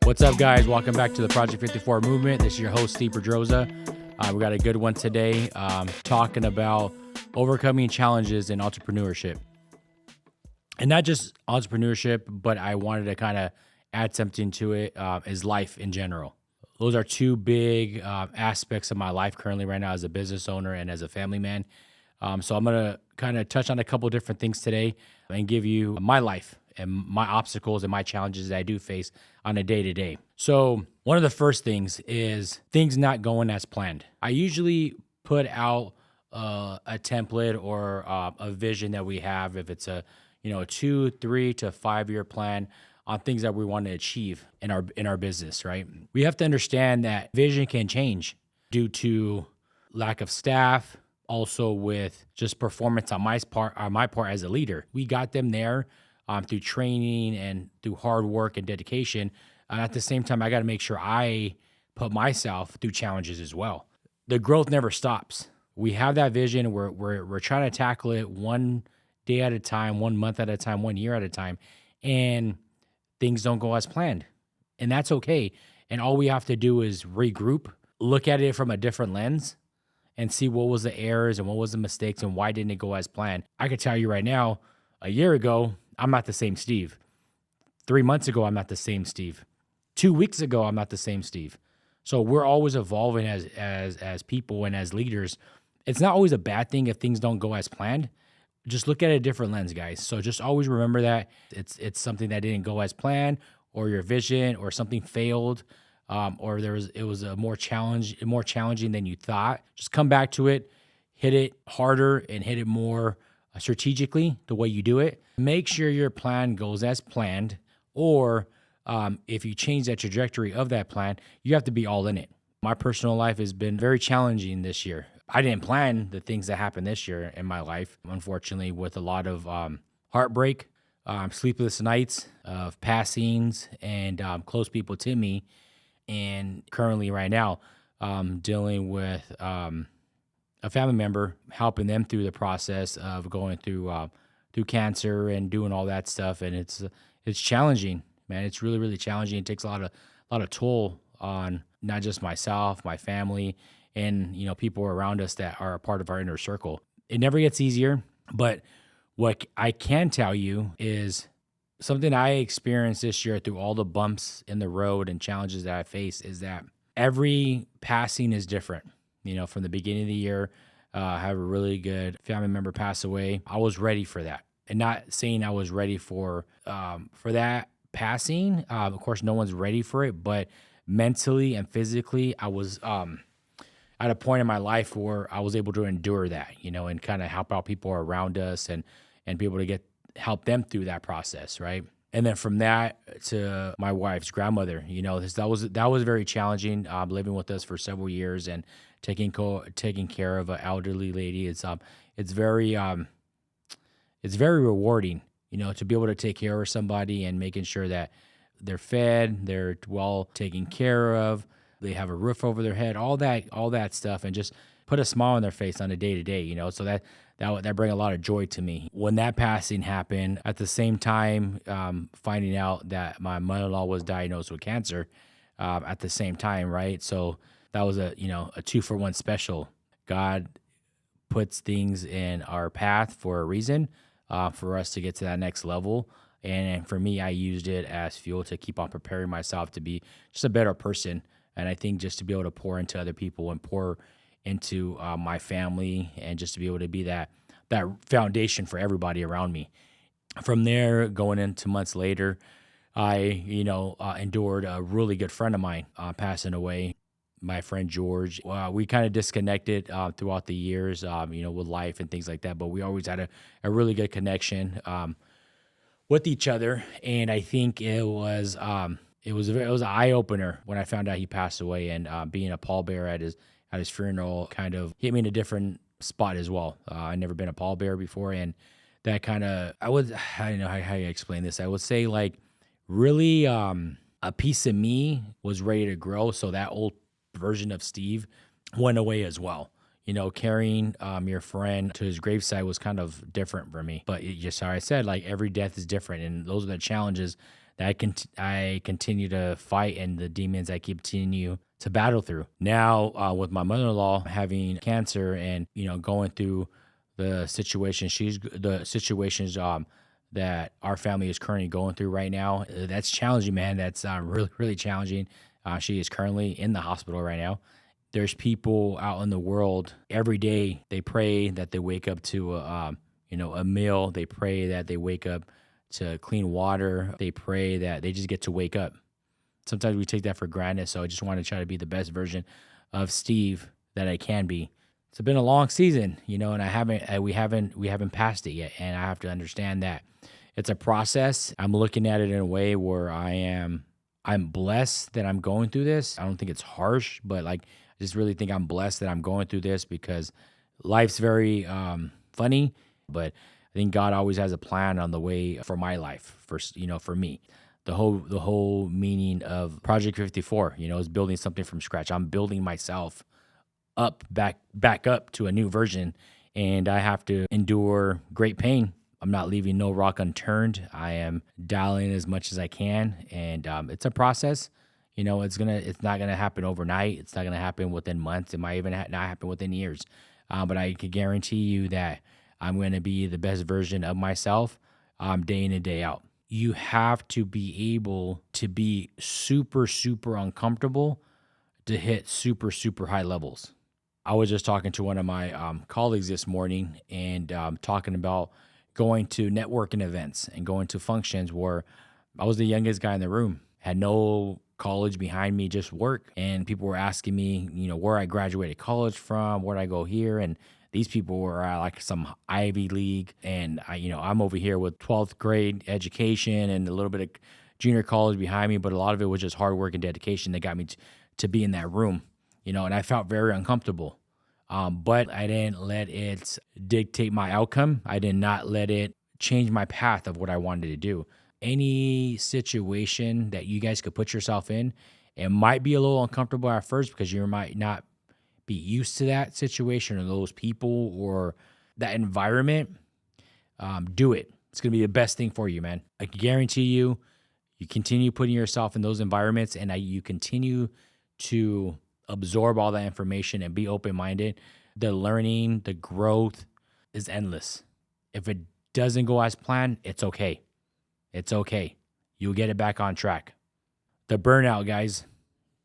What's up, guys? Welcome back to the Project 54 movement. This is your host, Steve Pedroza. We got a good one today, talking about overcoming challenges in entrepreneurship. And not just entrepreneurship, but I wanted to kind of add something to it, is life in general. Those are two big aspects of my life currently right now as a business owner and as a family man. So I'm going to kind of touch on a couple different things today and give you my life and my obstacles and my challenges that I do face on a day-to-day. So one of the first things is things not going as planned. I usually put out a template or a vision that we have, if it's a 2, 3 to 5 year plan on things that we want to achieve in our business, right? We have to understand that vision can change due to lack of staff, also with just performance on my part as a leader. We got them there through training and through hard work and dedication. And at the same time, I got to make sure I put myself through challenges as well. The growth never stops. We have that vision. We're trying to tackle it one day at a time, 1 month at a time, 1 year at a time, and things don't go as planned. And that's okay. And all we have to do is regroup, look at it from a different lens, and see what was the errors and what was the mistakes and why didn't it go as planned. I can tell you right now, a year ago, I'm not the same Steve. 3 months ago, I'm not the same Steve. 2 weeks ago, I'm not the same Steve. So we're always evolving as people and as leaders. It's not always a bad thing if things don't go as planned. Just look at a different lens, guys. So just always remember that it's something that didn't go as planned, or your vision, or something failed, or it was more challenging than you thought. Just come back to it, hit it harder, and hit it more strategically the way you do it. Make sure your plan goes as planned, or if you change that trajectory of that plan, you have to be all in it. My personal life has been very challenging this year. I didn't plan the things that happened this year in my life, unfortunately, with a lot of heartbreak, sleepless nights of passings, and close people to me. And currently right now, dealing with a family member, helping them through the process of going through cancer and doing all that stuff. And it's challenging, man. It's really, really challenging. It takes a lot of toll on not just myself, my family, and people around us that are a part of our inner circle. It never gets easier, but what I can tell you is something I experienced this year through all the bumps in the road and challenges that I face is that every passing is different. From the beginning of the year, I have a really good family member pass away. I was ready for that, and not saying I was ready for that passing. Of course, no one's ready for it, but mentally and physically, I was at a point in my life where I was able to endure that, and kind of help out people around us and be able to help them through that process, right? And then from that to my wife's grandmother, that was very challenging. Living with us for several years and taking care of an elderly lady. It's very rewarding, to be able to take care of somebody and making sure that they're fed, they're well taken care of, they have a roof over their head, all that stuff, and just put a smile on their face on a day-to-day, so that bring a lot of joy to me. When that passing happened, at the same time, finding out that my mother-in-law was diagnosed with cancer, at the same time, right? So that was a 2-for-1 special. God puts things in our path for a reason, for us to get to that next level. And for me, I used it as fuel to keep on preparing myself to be just a better person. And I think just to be able to pour into other people and pour into my family, and just to be able to be that foundation for everybody around me. From there, going into months later, I endured a really good friend of mine passing away. My friend George. We kind of disconnected throughout the years, with life and things like that. But we always had a really good connection with each other, and I think it was an eye opener when I found out he passed away, and being a pallbearer at his funeral kind of hit me in a different spot as well. I'd never been a pallbearer before, and that kind of I don't know how you explain this. I would say like really a piece of me was ready to grow, so that old version of Steve went away as well. carrying your friend to his graveside was kind of different for me. But just how I said, like every death is different, and those are the challenges that I continue to fight, and the demons I continue to battle through. Now, with my mother-in-law having cancer and going through the situations that our family is currently going through right now, that's challenging, man. That's really really challenging. She is currently in the hospital right now. There's people out in the world every day. They pray that they wake up to a meal. They pray that they wake up to clean water. They pray that they just get to wake up. Sometimes we take that for granted. So I just want to try to be the best version of Steve that I can be. It's been a long season, and we haven't passed it yet. And I have to understand that it's a process. I'm looking at it in a way where I'm blessed that I'm going through this. I don't think it's harsh, but I just really think I'm blessed that I'm going through this, because life's very funny, but I think God always has a plan on the way for my life, for me. The whole meaning of Project 54, is building something from scratch. I'm building myself back up to a new version, and I have to endure great pain. I'm not leaving no rock unturned. I am dialing as much as I can, and it's a process. It's not gonna happen overnight. It's not gonna happen within months. It might even not happen within years. But I can guarantee you that I'm gonna be the best version of myself, day in and day out. You have to be able to be super, super uncomfortable to hit super, super high levels. I was just talking to one of my colleagues this morning, and talking about going to networking events and going to functions where I was the youngest guy in the room, had no college behind me, just work. And people were asking me, where I graduated college from, where'd I go here. And these people were at like some Ivy League. And I'm over here with 12th grade education and a little bit of junior college behind me. But a lot of it was just hard work and dedication that got me to be in that room, and I felt very uncomfortable. But I didn't let it dictate my outcome. I did not let it change my path of what I wanted to do. Any situation that you guys could put yourself in, it might be a little uncomfortable at first because you might not be used to that situation or those people or that environment. Do it. It's going to be the best thing for you, man. I can guarantee you, you continue putting yourself in those environments, and you continue to absorb all that information and be open-minded. The learning, the growth is endless. If it doesn't go as planned, it's okay. It's okay. You'll get it back on track. The burnout, guys,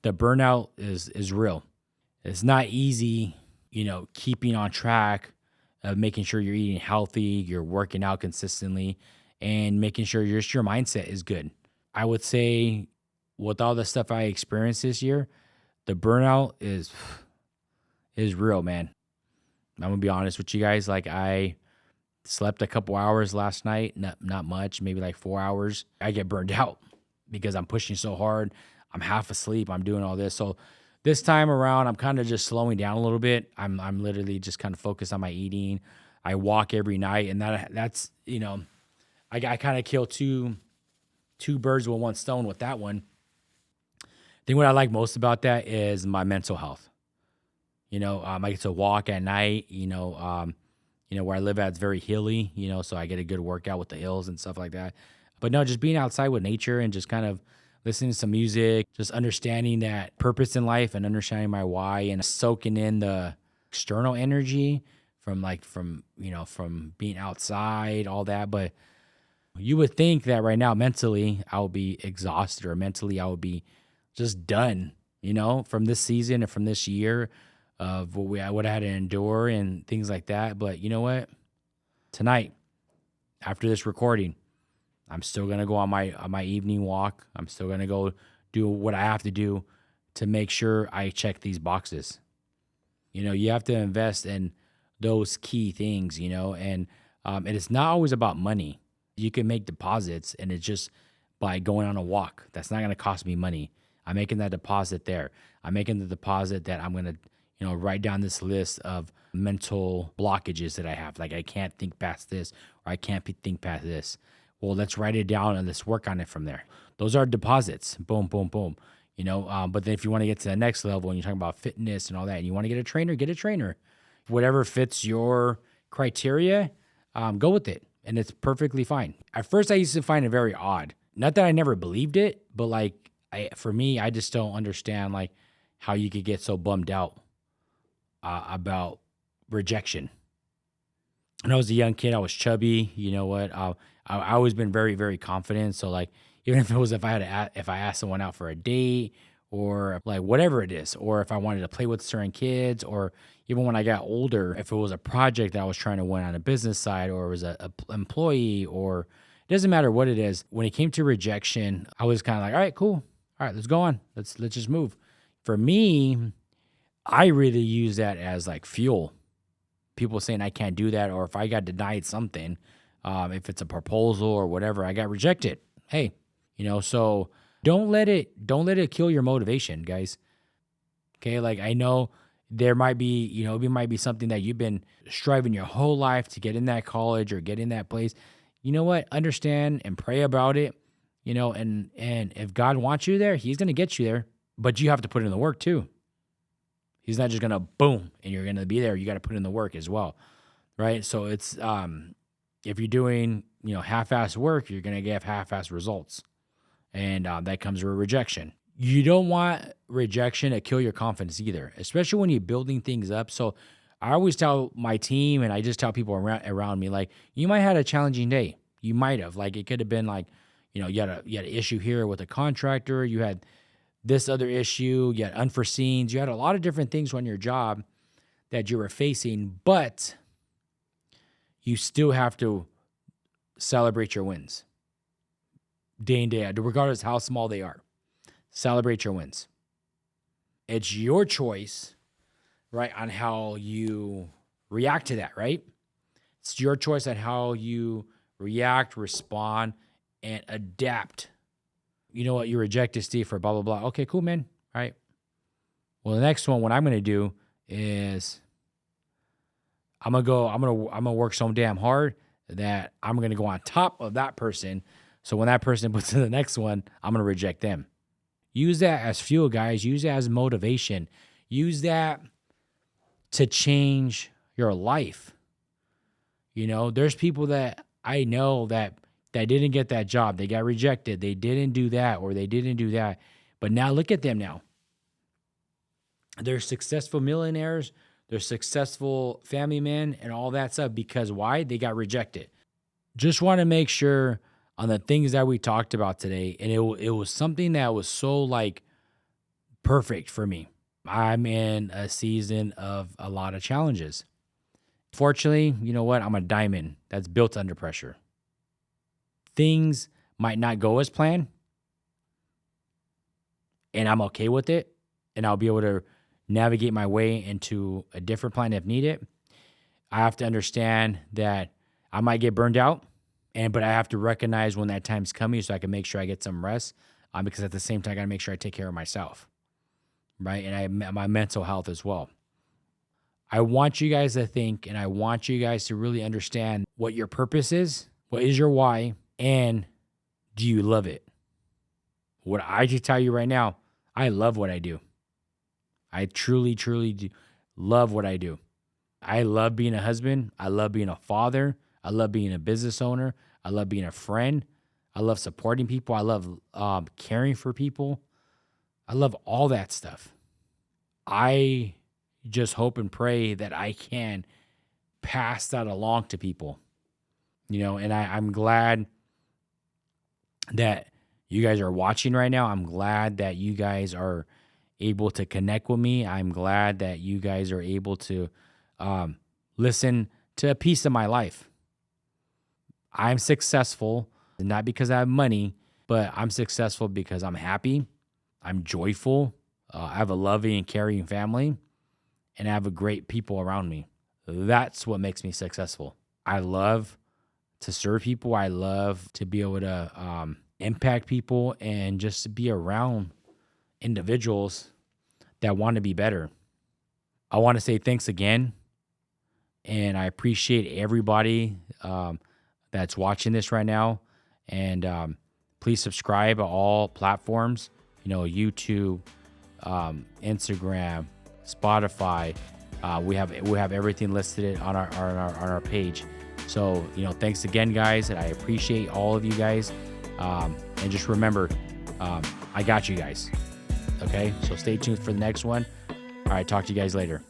the burnout is real. It's not easy, keeping on track of making sure you're eating healthy, you're working out consistently, and making sure your mindset is good. I would say with all the stuff I experienced this year, the burnout is real, man. I'm going to be honest with you guys. I slept a couple hours last night, not much, maybe like 4 hours. I get burned out because I'm pushing so hard. I'm half asleep. I'm doing all this. So this time around, I'm kind of just slowing down a little bit. I'm literally just kind of focused on my eating. I walk every night, and that's I kind of kill two birds with one stone with that one. I think what I like most about that is my mental health. I get to walk at night, where I live at, it's very hilly, so I get a good workout with the hills and stuff like that. But no, just being outside with nature and just kind of listening to some music, just understanding that purpose in life and understanding my why and soaking in the external energy from being outside, all that. But you would think that right now, mentally, I would be exhausted, or mentally I would be just done, from this season and from this year of what I had to endure and things like that. But you know what? Tonight, after this recording, I'm still gonna go on my evening walk. I'm still gonna go do what I have to do to make sure I check these boxes. You have to invest in those key things, and it is not always about money. You can make deposits, and it's just by going on a walk. That's not gonna cost me money. I'm making that deposit there. I'm making the deposit that I'm going to, write down this list of mental blockages that I have. Like, I can't think past this, or I can't think past this. Well, let's write it down and let's work on it from there. Those are deposits. Boom, boom, boom. But then if you want to get to the next level and you're talking about fitness and all that, and you want to get a trainer, Whatever fits your criteria, go with it. And it's perfectly fine. At first, I used to find it very odd. Not that I never believed it, but like for me, I just don't understand like how you could get so bummed out about rejection. When I was a young kid, I was chubby. You know what? I always been very, very confident. So like, even if I asked someone out for a date or like whatever it is, or if I wanted to play with certain kids, or even when I got older, if it was a project that I was trying to win on a business side, or it was a employee, or it doesn't matter what it is. When it came to rejection, I was kind of like, all right, cool. All right, let's go on. Let's just move. For me, I really use that as like fuel. People saying I can't do that, or if I got denied something, if it's a proposal or whatever, I got rejected. Hey, so don't let it kill your motivation, guys. Okay, like I know there might be, it might be something that you've been striving your whole life to get in that college or get in that place. You know what? Understand and pray about it. And if God wants you there, He's gonna get you there. But you have to put in the work too. He's not just gonna boom and you're gonna be there. You got to put in the work as well, right? So it's if you're doing half-ass work, you're gonna get half-ass results, and that comes with rejection. You don't want rejection to kill your confidence either, especially when you're building things up. So I always tell my team, and I just tell people around me, like, you might have had a challenging day. You might have, like, it could have been like, you had an issue here with a contractor. You had this other issue. You had unforeseens. You had a lot of different things on your job that you were facing, but you still have to celebrate your wins day in, day out, regardless how small they are. Celebrate your wins. It's your choice, right, on how you react to that, right? It's your choice on how you react, respond, and adapt. You know what? You rejected Steve for blah, blah, blah. Okay, cool, man. All right. Well, the next one, what I'm going to do is I'm going to work so damn hard that I'm going to go on top of that person. So when that person puts in the next one, I'm going to reject them. Use that as fuel, guys. Use that as motivation. Use that to change your life. There's people that I know that didn't get that job. They got rejected. They didn't do that, or they didn't do that. But now look at them now. They're successful millionaires. They're successful family men and all that stuff. Because why? They got rejected. Just want to make sure on the things that we talked about today, and it was something that was so like perfect for me. I'm in a season of a lot of challenges. Fortunately, you know what? I'm a diamond that's built under pressure. Things might not go as planned, and I'm okay with it, and I'll be able to navigate my way into a different plan if needed. I have to understand that I might get burned out, but I have to recognize when that time's coming so I can make sure I get some rest, because at the same time, I got to make sure I take care of myself, right? And my mental health as well. I want you guys to think, and I want you guys to really understand what your purpose is, what is your why, and do you love it? What I just tell you right now, I love what I do. I truly, truly do love what I do. I love being a husband. I love being a father. I love being a business owner. I love being a friend. I love supporting people. I love caring for people. I love all that stuff. I just hope and pray that I can pass that along to people, and I'm glad that you guys are watching right now. I'm glad that you guys are able to connect with me. I'm glad that you guys are able to listen to a piece of my life. I'm successful, not because I have money, but I'm successful because I'm happy. I'm joyful. I have a loving and caring family, and I have a great people around me. That's what makes me successful. I love to serve people. I love to be able to impact people and just to be around individuals that want to be better. I want to say thanks again, and I appreciate everybody that's watching this right now. And please subscribe to all platforms, YouTube, Instagram, Spotify, We have everything listed on our page. So, thanks again, guys, and I appreciate all of you guys. And just remember, I got you guys. Okay, so stay tuned for the next one. All right, talk to you guys later.